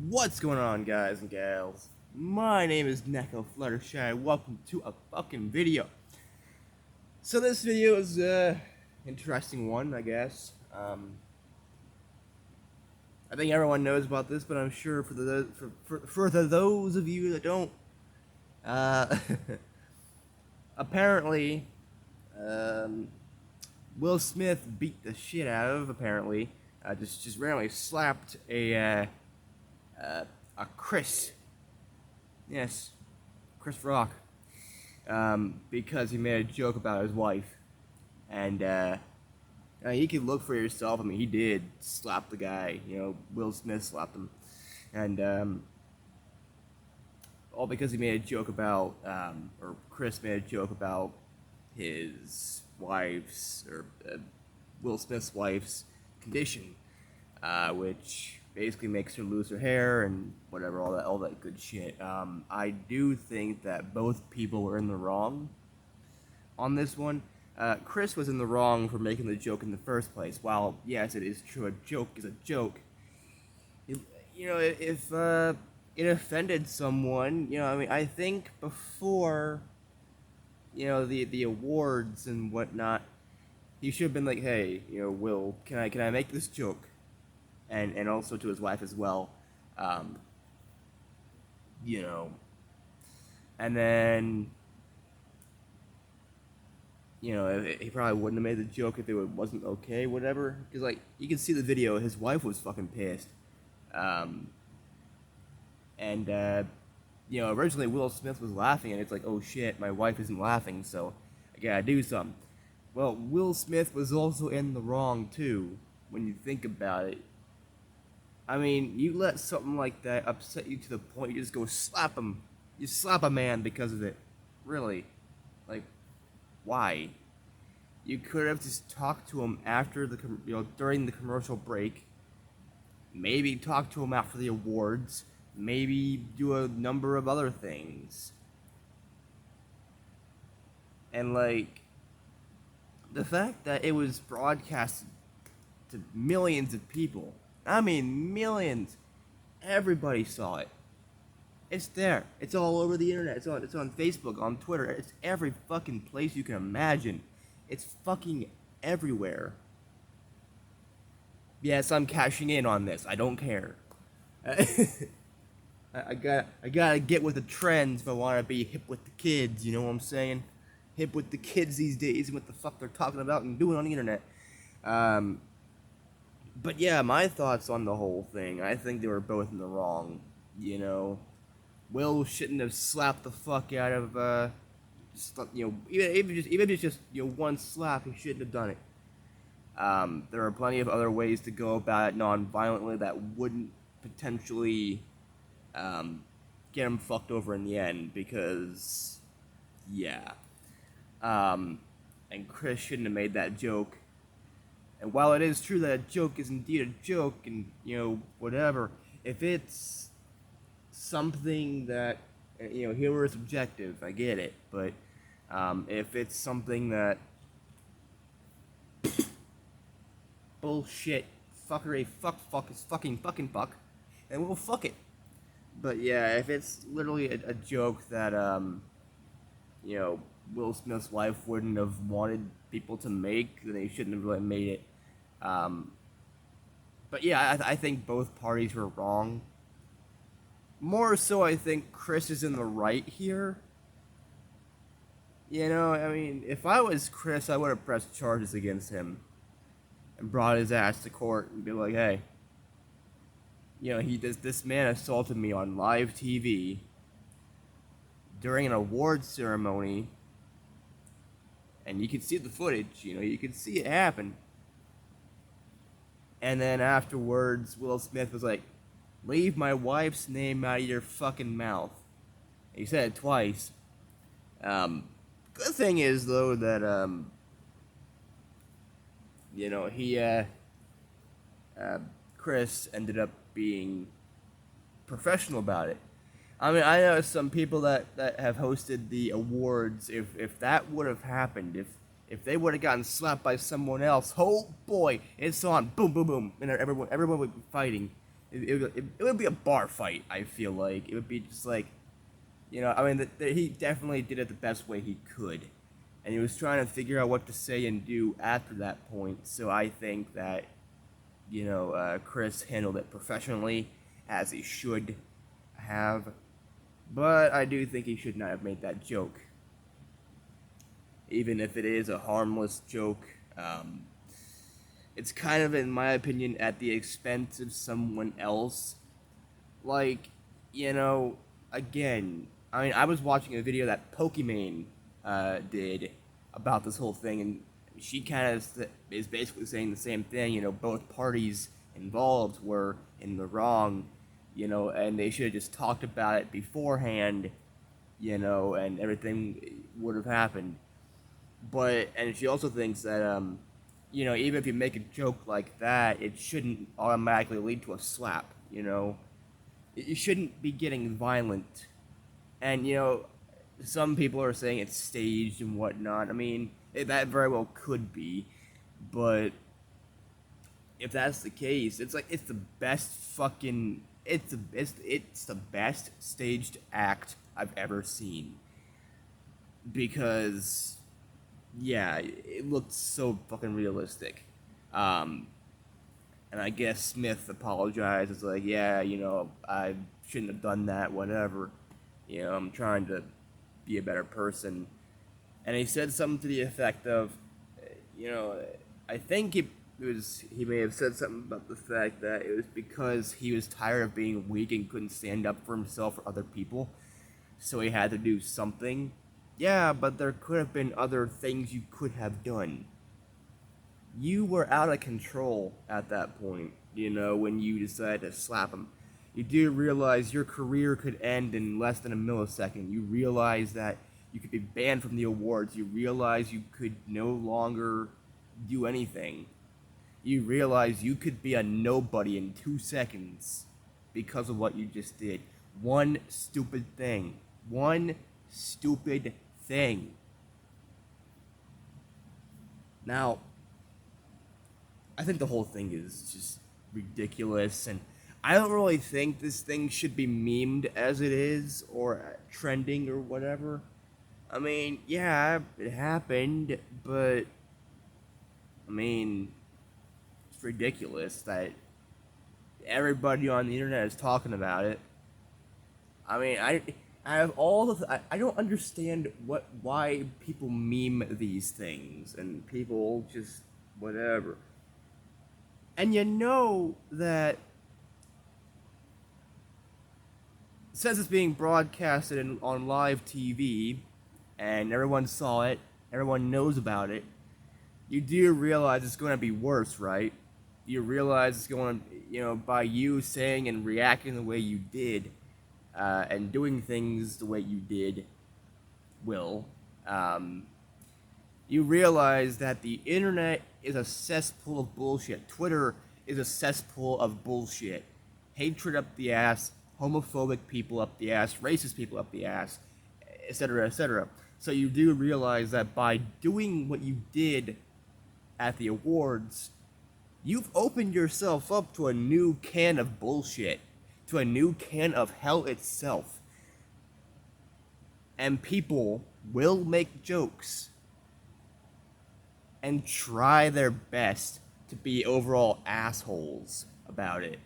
What's going on, guys and gals? My name is Neko Fluttershy. Welcome to a fucking video. So this video is interesting one, I guess. I think everyone knows about this, but I'm sure for those of you that don't, uh, apparently, um, Will Smith beat the shit out of just randomly slapped a Chris. Yes, Chris Rock. Because he made a joke about his wife. And, you can look for yourself. I mean, he did slap the guy. Will Smith slapped him. And, all because he made a joke about, or Chris made a joke about his wife's, or Will Smith's wife's condition, which basically makes her lose her hair and whatever, all that good shit. I do think that both people were in the wrong on this one. Chris was in the wrong for making the joke in the first place. While yes, it is true, a joke is a joke. If it offended someone, I mean, I think before, the awards and whatnot, he should have been like, hey, Will, can I make this joke? And also to his wife as well, you know. And then, he probably wouldn't have made the joke if it wasn't okay, whatever. Because, like, you can see the video, his wife was fucking pissed. Originally Will Smith was laughing, and it's like, oh shit, my wife isn't laughing, so I gotta do something. Well, Will Smith was also in the wrong, too, when you think about it. I mean, you let something like that upset you to the point you just go slap him. You slap a man because of it. Really. Like, why? You could have just talked to him after during the commercial break. Maybe talk to him after the awards. Maybe do a number of other things. And, like, the fact that it was broadcasted to millions of people. I mean, millions. Everybody saw it. It's there. It's all over the internet. It's on Facebook, on Twitter. It's every fucking place you can imagine. It's fucking everywhere. Yes, I'm cashing in on this. I don't care. I gotta get with the trends if I want to be hip with the kids. You know what I'm saying? Hip with the kids these days and what the fuck they're talking about and doing on the internet. But yeah, my thoughts on the whole thing. I think they were both in the wrong. Will shouldn't have slapped the fuck out of even if it's just one slap, he shouldn't have done it. There are plenty of other ways to go about it non-violently that wouldn't potentially get him fucked over in the end, because yeah. And Chris shouldn't have made that joke. And while it is true that a joke is indeed a joke, and, whatever, if it's something that, humor is subjective, I get it, but, if it's something that, bullshit, fuckery, fuck is fucking fuck, then we'll fuck it. But yeah, if it's literally a joke that, Will Smith's wife wouldn't have wanted people to make, then they shouldn't have really made it. But yeah, I think both parties were wrong. More so, I think Chris is in the right here. I mean, if I was Chris, I would have pressed charges against him and brought his ass to court and be like, hey, this man assaulted me on live TV during an awards ceremony, and you can see the footage, you can see it happen. And then afterwards, Will Smith was like, leave my wife's name out of your fucking mouth. He said it twice. Good thing is, though, that, Chris ended up being professional about it. I mean, I know some people that have hosted the awards. If that would have happened, if they would have gotten slapped by someone else, oh boy, it's on, boom, boom, boom, and everyone would be fighting. It would be a bar fight. I feel like it would be just like, I mean, he definitely did it the best way he could, and he was trying to figure out what to say and do after that point. So I think that, Chris handled it professionally, as he should have. But I do think he should not have made that joke, even if it is a harmless joke. It's kind of, in my opinion, at the expense of someone else. Like, again, I mean, I was watching a video that Pokimane did about this whole thing, and she kind of is basically saying the same thing. Both parties involved were in the wrong, and they should have just talked about it beforehand, and everything would have happened. And she also thinks that, even if you make a joke like that, it shouldn't automatically lead to a slap, You shouldn't be getting violent. And, some people are saying it's staged and whatnot. I mean, that very well could be, but if that's the case, it's like it's the best fucking it's the best staged act I've ever seen. Because yeah, it looked so fucking realistic. And I guess Smith apologized. It's like, yeah, I shouldn't have done that, whatever. I'm trying to be a better person. And he said something to the effect of, I think he may have said something about the fact that it was because he was tired of being weak and couldn't stand up for himself or other people, so he had to do something. Yeah, but there could have been other things you could have done. You were out of control at that point, when you decided to slap him. You do realize your career could end in less than a millisecond. You realize that you could be banned from the awards. You realize you could no longer do anything. You realize you could be a nobody in 2 seconds because of what you just did. One stupid thing. One stupid thing. Now, I think the whole thing is just ridiculous, and I don't really think this thing should be memed as it is, or trending, or whatever. I mean, yeah, it happened, but, I mean, it's ridiculous that everybody on the internet is talking about it. I mean, I have all the. I don't understand why people meme these things, and people just whatever. And that says it's being broadcasted on live TV, and everyone saw it, everyone knows about it. You do realize it's going to be worse, right? You realize it's going to, by you saying and reacting the way you did, and doing things the way you did, you realize that the internet is a cesspool of bullshit. Twitter is a cesspool of bullshit. Hatred up the ass, homophobic people up the ass, racist people up the ass, etc., etc. So you do realize that by doing what you did at the awards, you've opened yourself up to a new can of bullshit, to a new can of hell itself. And people will make jokes and try their best to be overall assholes about it.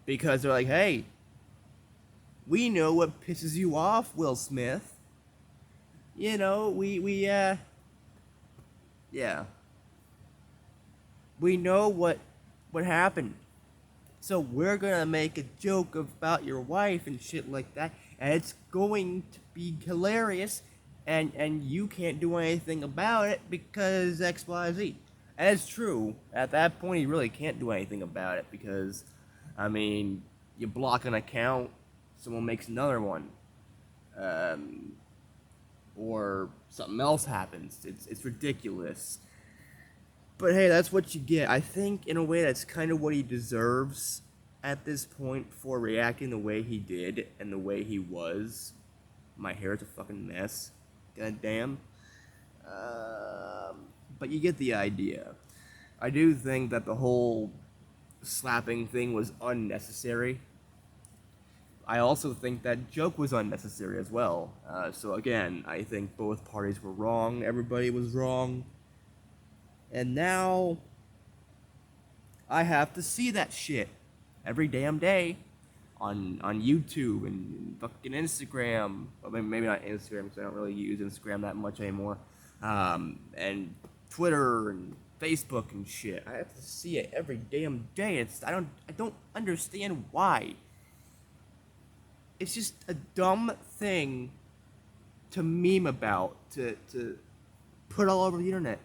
Because they're like, hey, we know what pisses you off, Will Smith. Yeah. We know what happened. So we're gonna make a joke about your wife and shit like that, and it's going to be hilarious, and you can't do anything about it because XYZ. And it's true. At that point, you really can't do anything about it because, I mean, you block an account, someone makes another one, or something else happens. It's ridiculous. But hey, that's what you get. I think, in a way, that's kind of what he deserves at this point for reacting the way he did and the way he was. My hair is a fucking mess. God damn. But you get the idea. I do think that the whole slapping thing was unnecessary. I also think that joke was unnecessary as well. So again, I think both parties were wrong. Everybody was wrong. And now I have to see that shit every damn day on YouTube and fucking Instagram. Well, maybe not Instagram because I don't really use Instagram that much anymore. And Twitter and Facebook and shit. I have to see it every damn day. I don't understand why. It's just a dumb thing to meme about, to put all over the internet.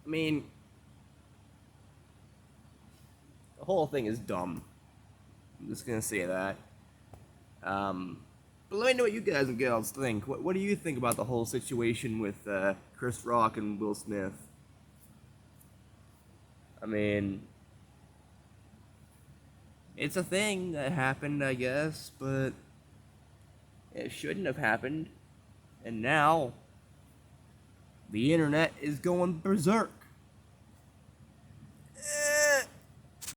I mean, the whole thing is dumb. I'm just gonna say that. But let me know what you guys and gals think. What do you think about the whole situation with Chris Rock and Will Smith? I mean, it's a thing that happened, I guess, but it shouldn't have happened. And now, the internet is going berserk.